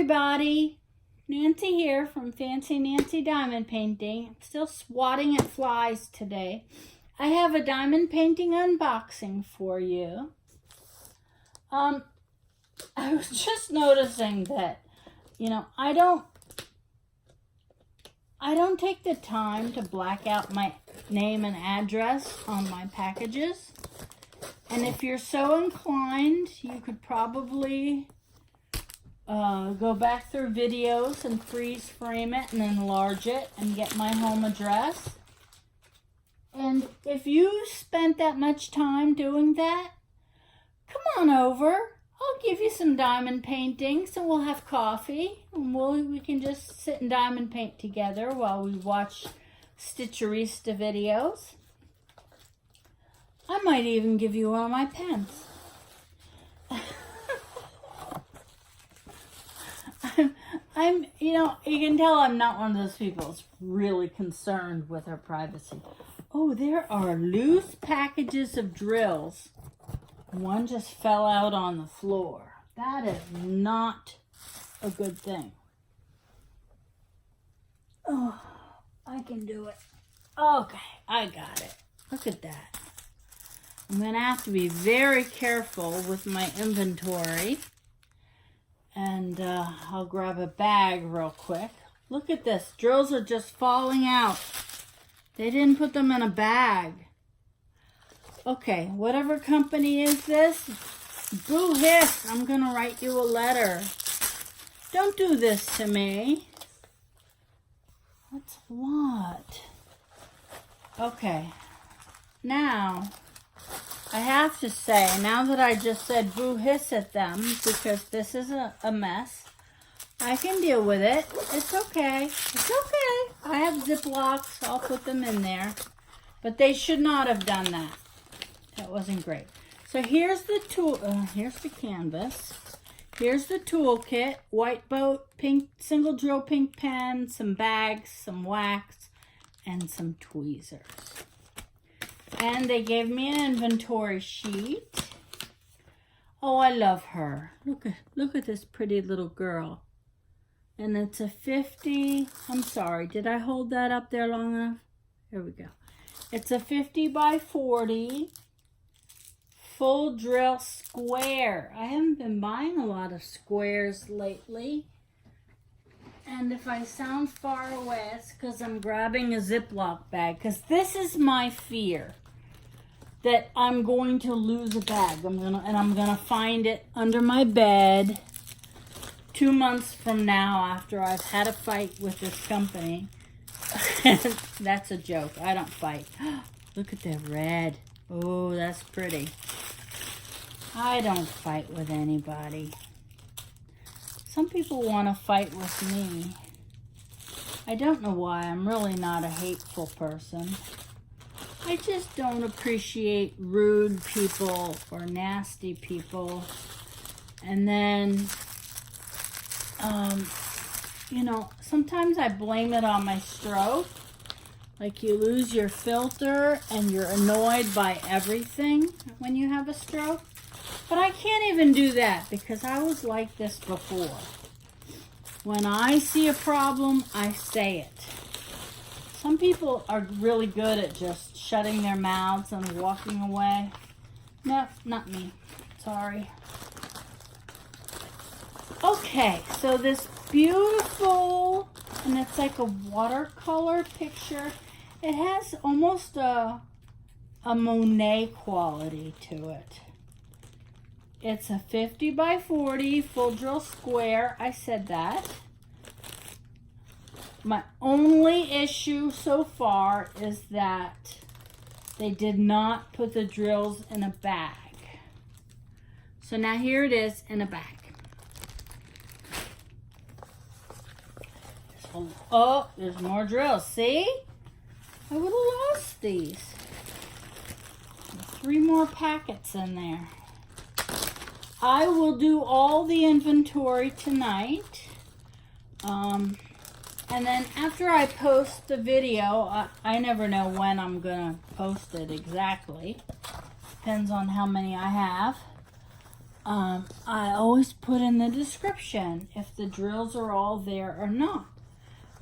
everybody, Nancy here from Fancy Nancy Diamond Painting. I'm still swatting at flies today. I have a diamond painting unboxing for you. I was just noticing that, you know, I don't take the time to black out my name and address on my packages. And if you're so inclined, you could probably go back through videos and freeze frame it and enlarge it and get my home address. And if you spent that much time doing that, come on over. I'll give you some diamond paintings and we'll have coffee. And we can just sit and diamond paint together while we watch Stitcherista videos. I might even give you one of my pens. You know, you can tell I'm not one of those people that's really concerned with her privacy. Oh, there are loose packages of drills. One just fell out on the floor. That is not a good thing. Oh, I can do it. Okay, I got it. Look at that. I'm going to have to be very careful with my inventory. And I'll grab a bag real quick. Look at this. Drills are just falling out. They didn't put them in a bag. Okay, whatever company is this, boo hiss, I'm going to write you a letter. Don't do this to me. That's a lot. Okay, now I have to say, now that I just said boo hiss at them, because this is a mess, I can deal with it. It's okay. It's okay. I have Ziplocs. I'll put them in there. But they should not have done that. That wasn't great. So here's the tool. Here's the canvas. Here's the toolkit. White boat, pink single drill pink pen, some bags, some wax, and some tweezers. And they gave me an inventory sheet. Oh, I love her. Look at this pretty little girl. And it's a 50. I'm sorry, did I hold that up there long enough? Here we go. It's a 50 by 40 full drill square. I haven't been buying a lot of squares lately. And if I sound far away, it's because I'm grabbing a Ziploc bag. Because this is my fear. That I'm going to lose a bag. I'm gonna find it under my bed 2 months from now after I've had a fight with this company. That's a joke. I don't fight. Look at that red. Oh, that's pretty. I don't fight with anybody. Some people want to fight with me. I don't know why. I'm really not a hateful person. I just don't appreciate rude people or nasty people. And then, you know, sometimes I blame it on my stroke. Like you lose your filter and you're annoyed by everything when you have a stroke. But I can't even do that because I was like this before. When I see a problem, I say it. Some people are really good at just shutting their mouths and walking away. No, not me. Sorry. Okay, so this beautiful, and it's like a watercolor picture. It has almost a Monet quality to it. It's a 50 by 40 full drill square. I said that. My only issue so far is that they did not put the drills in a bag. So now here it is in a bag. Oh, there's more drills. See? I would have lost these. There's 3 more packets in there. I will do all the inventory tonight. And then after I post the video, I never know when I'm going to post it exactly. Depends on how many I have. I always put in the description if the drills are all there or not.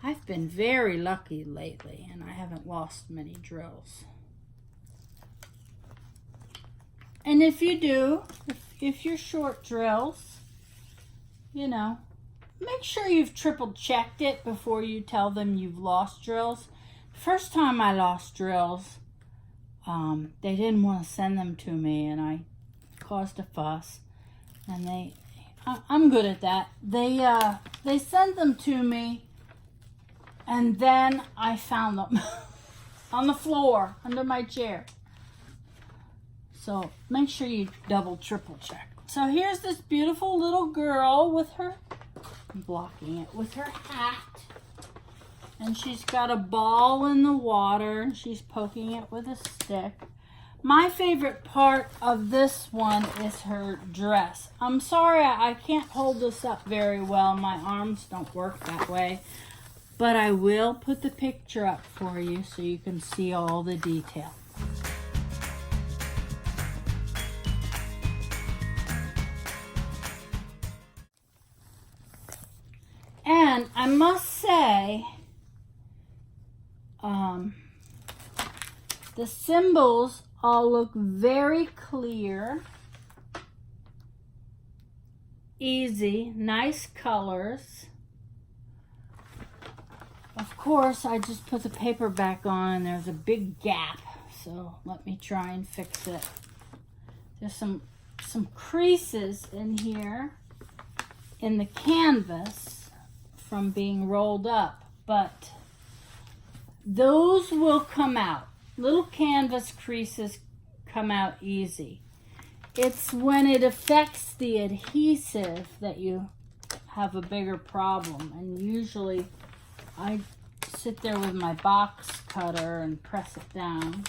I've been very lucky lately, and I haven't lost many drills. And if you do, if you're short drills, you know, make sure you've triple checked it before you tell them you've lost drills. First time I lost drills, they didn't want to send them to me, and I caused a fuss. And I'm good at that. They sent them to me, and then I found them on the floor under my chair. So make sure you double, triple check. So here's this beautiful little girl with her, I'm blocking it, with her hat. And she's got a ball in the water, and she's poking it with a stick. My favorite part of this one is her dress. I'm sorry I can't hold this up very well. My arms don't work that way. But I will put the picture up for you so you can see all the detail. And I must say, the symbols all look very clear, easy, nice colors. Of course, I just put the paper back on and there's a big gap, so let me try and fix it. There's some creases in here in the canvas from being rolled up, but those will come out. Little canvas creases come out easy. It's when it affects the adhesive that you have a bigger problem. And usually I sit there with my box cutter and press it down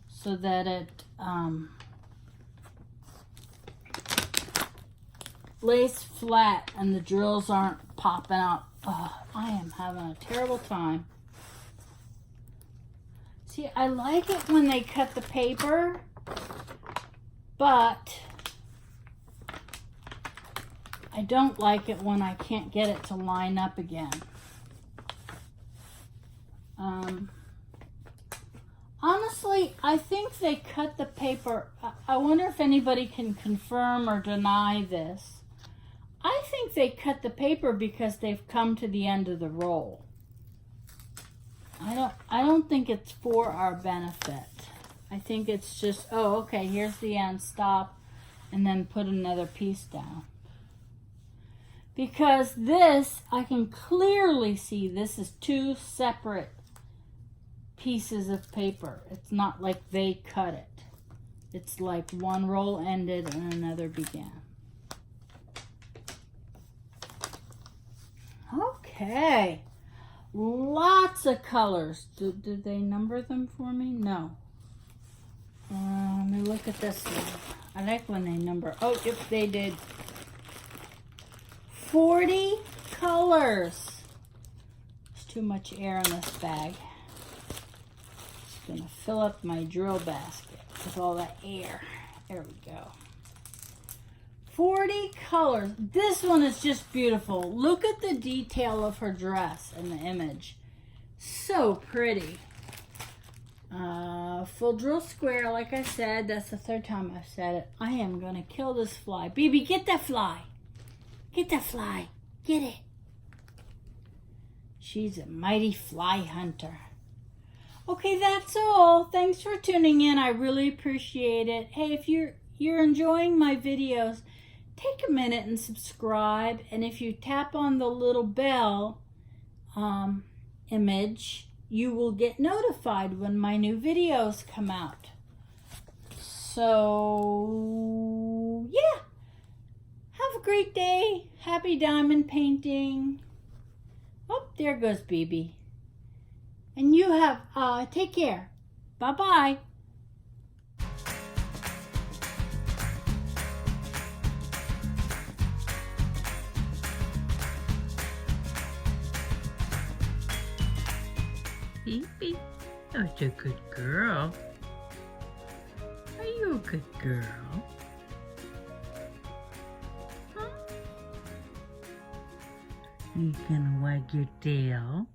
so that it lays flat and the drills aren't popping out. Oh, I am having a terrible time. See, I like it when they cut the paper, but I don't like it when I can't get it to line up again. Honestly, I think they cut the paper. I wonder if anybody can confirm or deny this. I think they cut the paper because they've come to the end of the roll. I don't think it's for our benefit. I think it's just, oh, okay, here's the end, stop, and then put another piece down. Because this, I can clearly see this is two separate pieces of paper. It's not like they cut it. It's like one roll ended and another began. Okay. Lots of colors. Did they number them for me? No. Let me look at this one. I like when they number. Oh, yep, they did. 40 colors. There's too much air in this bag. Just gonna fill up my drill basket with all that air. There we go. 40 colors. This one is just beautiful. Look at the detail of her dress in the image. So pretty. Full drill square, like I said. That's the third time I've said it. I am going to kill this fly. Baby, get that fly. Get that fly. Get it. She's a mighty fly hunter. Okay, that's all. Thanks for tuning in. I really appreciate it. Hey, if you're enjoying my videos, take a minute and subscribe, and if you tap on the little bell image, you will get notified when my new videos come out. So, yeah. Have a great day. Happy diamond painting. Oh, there goes BB. And you have, take care. Bye-bye. Phoebe, you're a good girl. Are you a good girl? You gonna wag your tail?